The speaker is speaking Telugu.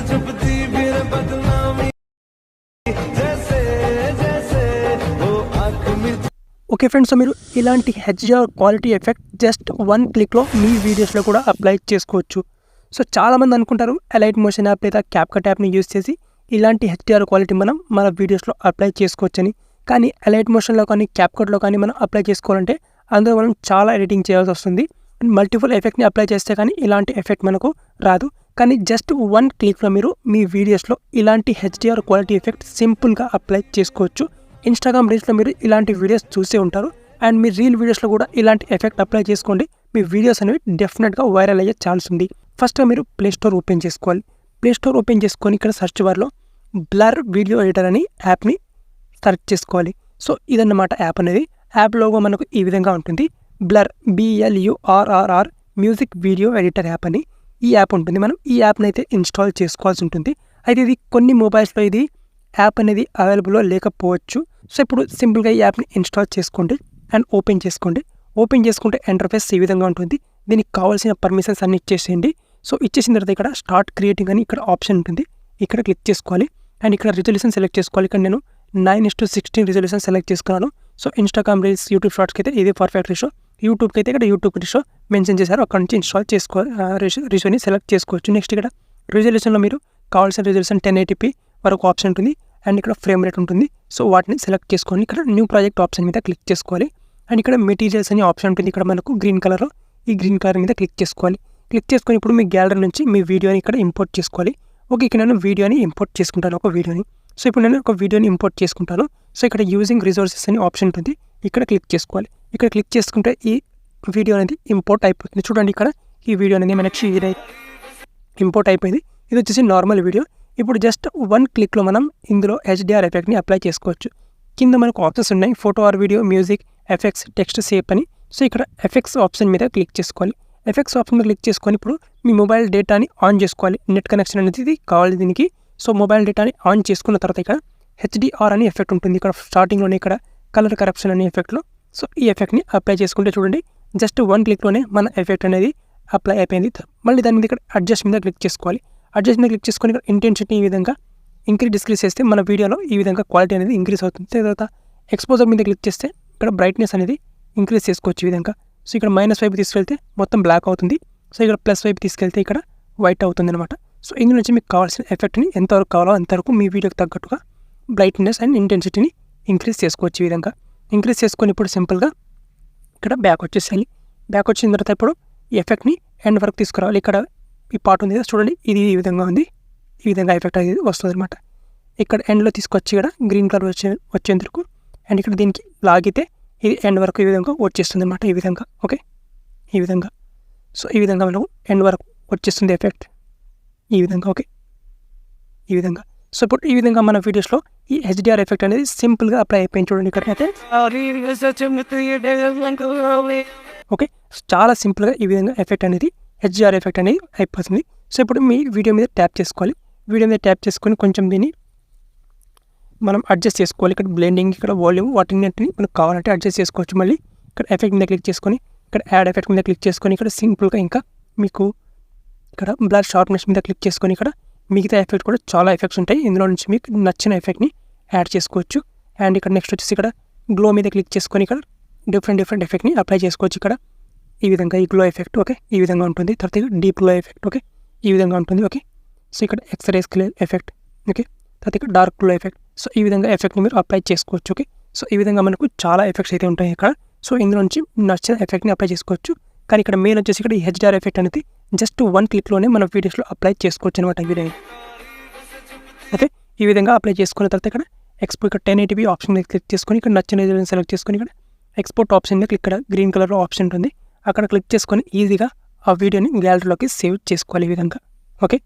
छुपती फिर बदनामी जैसे जैसे वो आँख में। ఓకే ఫ్రెండ్స్, సో మీరు ఇలాంటి హెచ్డిఆర్ క్వాలిటీ ఎఫెక్ట్ జస్ట్ 1 క్లిక్లో మీ వీడియోస్లో కూడా అప్లై చేసుకోవచ్చు. సో చాలామంది అనుకుంటారు ఎలైట్ మోషన్ యాప్ లేదా క్యాప్కట్ యాప్ని యూజ్ చేసి ఇలాంటి హెచ్డిఆర్ క్వాలిటీ మనం మన వీడియోస్లో అప్లై చేసుకోవచ్చని. కానీ ఎలైట్ మోషన్లో కానీ క్యాప్కట్లో కానీ మనం అప్లై చేసుకోవాలంటే అందులో మనం చాలా ఎడిటింగ్ చేయాల్సి వస్తుంది. మల్టిపుల్ ఎఫెక్ట్ని అప్లై చేస్తే కానీ ఇలాంటి ఎఫెక్ట్ మనకు రాదు. కానీ జస్ట్ 1 క్లిక్లో మీరు మీ వీడియోస్లో ఇలాంటి హెచ్డిఆర్ క్వాలిటీ ఎఫెక్ట్ సింపుల్గా అప్లై చేసుకోవచ్చు. ఇన్స్టాగ్రామ్ రీల్స్లో మీరు ఇలాంటి వీడియోస్ చూసే ఉంటారు. అండ్ మీ రీల్ వీడియోస్లో కూడా ఇలాంటి ఎఫెక్ట్ అప్లై చేసుకోండి. మీ వీడియోస్ అనేవి డెఫినెట్గా వైరల్ అయ్యే ఛాన్స్ ఉంది. ఫస్ట్గా మీరు ప్లేస్టోర్ ఓపెన్ చేసుకోవాలి. ప్లేస్టోర్ ఓపెన్ చేసుకొని ఇక్కడ సెర్చ్ బార్లో బ్లర్ వీడియో ఎడిటర్ అని యాప్ని సెర్చ్ చేసుకోవాలి. సో ఇదన్నమాట యాప్ అనేది. యాప్ లోగో మనకు ఈ విధంగా ఉంటుంది. Blur BLURRR music video editor app అని ఈ యాప్ ఉంటుంది. మనం ఈ యాప్ని అయితే ఇన్స్టాల్ చేసుకోవాల్సి ఉంటుంది. అయితే ఇది కొన్ని మొబైల్స్లో ఇది యాప్ అనేది అవైలబుల్లో లేకపోవచ్చు. సో ఇప్పుడు సింపుల్గా ఈ యాప్ని ఇన్స్టాల్ చేసుకోండి అండ్ ఓపెన్ చేసుకోండి. ఓపెన్ చేసుకుంటే ఇంటర్ఫేస్ ఈ విధంగా ఉంటుంది. దీనికి కావాల్సిన పర్మిషన్స్ అన్ని ఇచ్చేసేయండి. సో ఇచ్చేసిన తర్వాత ఇక్కడ స్టార్ట్ క్రియేటింగ్ అని ఇక్కడ ఆప్షన్ ఉంటుంది. ఇక్కడ క్లిక్ చేసుకోవాలి అండ్ ఇక్కడ రిజల్యూషన్ సెలెక్ట్ చేసుకోవాలి. ఇక్కడ నేను 9:16 రిజల్యూషన్ సెలెక్ట్ చేసుకున్నాను. సో ఇన్స్టాగ్రామ్ రీల్స్, యూట్యూబ్ షార్ట్స్కి అయితే ఇది పర్ఫెక్ట్ రేషో. యూట్యూబ్కి అయితే ఇక్కడ యూట్యూబ్ రేషో మెన్షన్ చేశారు. అక్కడ నుంచి ఇన్స్టాల్ రేషోని సెలెక్ట్ చేసుకోవచ్చు. నెక్స్ట్ ఇక్కడ రిజల్యూషన్లో మీరు కావాల్సిన రిజల్యూషన్ 1080p వరకు ఆప్షన్ ఉంటుంది అండ్ ఇక్కడ ఫ్రేమ్ రేట్ ఉంటుంది. సో వాటిని సెలెక్ట్ చేసుకొని ఇక్కడ న్యూ ప్రాజెక్ట్ ఆప్షన్ మీద క్లిక్ చేసుకోవాలి. అండ్ ఇక్కడ మెటీరియల్స్ అనే ఆప్షన్ ఉంటుంది. ఇక్కడ మనకు గ్రీన్ కలర్లో ఈ గ్రీన్ కలర్ మీద క్లిక్ చేసుకోవాలి. క్లిక్ చేసుకొని ఇప్పుడు మీ గ్యాలరీ నుంచి మీ వీడియోని ఇక్కడ ఇంపోర్ట్ చేసుకోవాలి. ఓకే, ఇక్కడ నేను వీడియోని ఇంపోర్ట్ చేసుకుంటాను ఒక వీడియోని. సో ఇప్పుడు నేను ఒక వీడియోని ఇంపోర్ట్ చేసుకుంటాను. సో ఇక్కడ యూజింగ్ రిసోర్సెస్ అనే ఆప్షన్ ఉంటుంది. ఇక్కడ క్లిక్ చేసుకోవాలి. ఇక్కడ క్లిక్ చేసుకుంటే ఈ వీడియో అనేది ఇంపోర్ట్ అయిపోతుంది. చూడండి ఇక్కడ ఈ వీడియో అనేది మనకి ఇంపోర్ట్ అయిపోయింది. ఇది వచ్చేసి నార్మల్ వీడియో. ఇప్పుడు జస్ట్ 1 క్లిక్లో మనం ఇందులో HDR ఎఫెక్ట్ని అప్లై చేసుకోవచ్చు. కింద మనకు ఆప్షన్స్ ఉన్నాయి, photo or video, music, effects, text, shape అని. సో ఇక్కడ ఎఫెక్ట్స్ ఆప్షన్ మీద క్లిక్ చేసుకోవాలి. ఎఫెక్ట్స్ ఆప్షన్ మీద క్లిక్ చేసుకొని ఇప్పుడు మీ మొబైల్ డేటాని ఆన్ చేసుకోవాలి. నెట్ కనెక్షన్ అనేది కావాలి దీనికి. సో మొబైల్ డేటాని ఆన్ చేసుకున్న తర్వాత ఇక్కడ HDR అనే ఎఫెక్ట్ ఉంటుంది. ఇక్కడ స్టార్టింగ్లోనే ఇక్కడ కలర్ కరప్షన్ అనే ఎఫెక్ట్లో. సో ఈ ఎఫెక్ట్ని అప్లై చేసుకుంటే చూడండి జస్ట్ 1 క్లిక్లోనే మన ఎఫెక్ట్ అనేది అప్లై అయిపోయింది. మళ్ళీ దాని మీద ఇక్కడ అడ్జస్ట్ మీద క్లిక్ చేసుకోవాలి. అడ్జస్ట్ మీద క్లిక్ చేసుకొని ఇక్కడ ఇంటెన్సిటీ ఈ విధంగా డిక్రీజ్ చేస్తే మన వీడియోలో ఈ విధంగా క్వాలిటీ అనేది ఇంక్రీజ్ అవుతుంది. తర్వాత ఎక్స్పోజర్ మీద క్లిక్ చేస్తే ఇక్కడ బ్రైట్నెస్ అనేది ఇంక్రీజ్ చేసుకోవచ్చు ఈ విధంగా. సో ఇక్కడ మైనస్ వైపు తీసుకెళ్తే మొత్తం బ్లాక్ అవుతుంది. సో ఇక్కడ ప్లస్ వైపు తీసుకెళ్తే ఇక్కడ వైట్ అవుతుంది అనమాట. సో ఇందులో నుంచి మీకు కావాల్సిన ఎఫెక్ట్ని ఎంతవరకు కావాలో అంతవరకు మీ వీడియోకి తగ్గట్టుగా బ్రైట్నెస్ అండ్ ఇంటెన్సిటీని ఇంక్రీజ్ చేసుకోవచ్చు ఈ విధంగా. ఇంక్రీజ్ చేసుకొని ఇప్పుడు సింపుల్గా ఇక్కడ బ్యాక్ వచ్చేసేయాలి. బ్యాక్ వచ్చిన తర్వాత ఇప్పుడు ఈ ఎఫెక్ట్ని ఎండ్ వరకు తీసుకురావాలి. ఇక్కడ ఈ పార్ట్ ఉంది కదా చూడండి, ఇది ఈ విధంగా ఉంది. ఈ విధంగా ఎఫెక్ట్ అనేది వస్తుంది అనమాట. ఇక్కడ ఎండ్లో తీసుకొచ్చి ఇక్కడ గ్రీన్ కలర్ వచ్చేందుకు అండ్ ఇక్కడ దీనికి లాగితే ఇది ఎండ్ వరకు ఈ విధంగా వచ్చేస్తుంది అనమాట. ఈ విధంగా ఓకే, ఈ విధంగా. సో ఈ విధంగా మనకు ఎండ్ వరకు వచ్చేస్తుంది ఎఫెక్ట్ ఈ విధంగా. ఓకే, ఈ విధంగా. సో ఇప్పుడు ఈ విధంగా మన వీడియోస్లో ఈ HDR ఎఫెక్ట్ అనేది సింపుల్గా అప్లై అయిపోయింది. చూడండి ఇక్కడ అయితే ఓకే, చాలా సింపుల్గా ఈ విధంగా ఎఫెక్ట్ అనేది HDR ఎఫెక్ట్ అనేది అయిపోతుంది. సో ఇప్పుడు మీ వీడియో మీద ట్యాప్ చేసుకోవాలి. వీడియో మీద ట్యాప్ చేసుకొని కొంచెం దీన్ని మనం అడ్జస్ట్ చేసుకోవాలి. ఇక్కడ బ్లెండింగ్, ఇక్కడ వాల్యూమ్, వాటిని మనకు కావాలంటే అడ్జస్ట్ చేసుకోవచ్చు. మళ్ళీ ఇక్కడ ఎఫెక్ట్ మీద క్లిక్ చేసుకొని ఇక్కడ యాడ్ ఎఫెక్ట్ మీద క్లిక్ చేసుకొని ఇక్కడ సింపుల్గా ఇంకా మీకు ఇక్కడ బ్లర్ షార్ప్నెస్ మీద క్లిక్ చేసుకొని ఇక్కడ మిగతా ఎఫెక్ట్ కూడా చాలా ఎఫెక్ట్స్ ఉంటాయి. ఇందులో నుంచి మీకు నచ్చిన ఎఫెక్ట్ని యాడ్ చేసుకోవచ్చు. అండ్ ఇక్కడ నెక్స్ట్ వచ్చేసి ఇక్కడ గ్లో మీద క్లిక్ చేసుకొని ఇక్కడ డిఫరెంట్ ఎఫెక్ట్ని అప్లై చేసుకోవచ్చు. ఇక్కడ ఈ విధంగా ఈ గ్లో ఎఫెక్ట్ ఓకే ఈ విధంగా ఉంటుంది. తర్వాత ఇక్కడ డీప్ గ్లో ఎఫెక్ట్ ఓకే ఈ విధంగా ఉంటుంది. ఓకే, సో ఇక్కడ ఎక్స్రేస్ ఎఫెక్ట్ ఓకే, తర్వాత ఇక్కడ డార్క్ గ్లో ఎఫెక్ట్. సో ఈ విధంగా ఎఫెక్ట్ని మీరు అప్లై చేసుకోవచ్చు. ఓకే, సో ఈ విధంగా మనకు చాలా ఎఫెక్ట్స్ అయితే ఉంటాయి ఇక్కడ. సో ఇందులో నుంచి నచ్చిన ఎఫెక్ట్ని అప్లై చేసుకోవచ్చు. కానీ ఇక్కడ మెయిన్ వచ్చేసి ఇక్కడ ఈ HDR ఎఫెక్ట్ అనేది జస్ట్ 1 క్లిక్లోనే మన వీడియోస్లో అప్లై చేసుకోవచ్చు అనమాట. ఈ విధంగా ఓకే, ఈ విధంగా అప్లై చేసుకున్న తర్వాత ఇక్కడ ఇక్కడ 1080p ఆప్షన్ మీద క్లిక్ చేసుకొని ఇక్కడ నచ్చిన సెలెక్ట్ చేసుకొని ఇక్కడ ఎక్స్పోర్ట్ ఆప్షన్ మీద ఇక్కడ గ్రీన్ కలర్లో ఆప్షన్ ఉంటుంది. అక్కడ క్లిక్ చేసుకొని ఈజీగా ఆ వీడియోని గ్యాలరీలోకి సేవ్ చేసుకోవాలి ఈ విధంగా. ఓకే.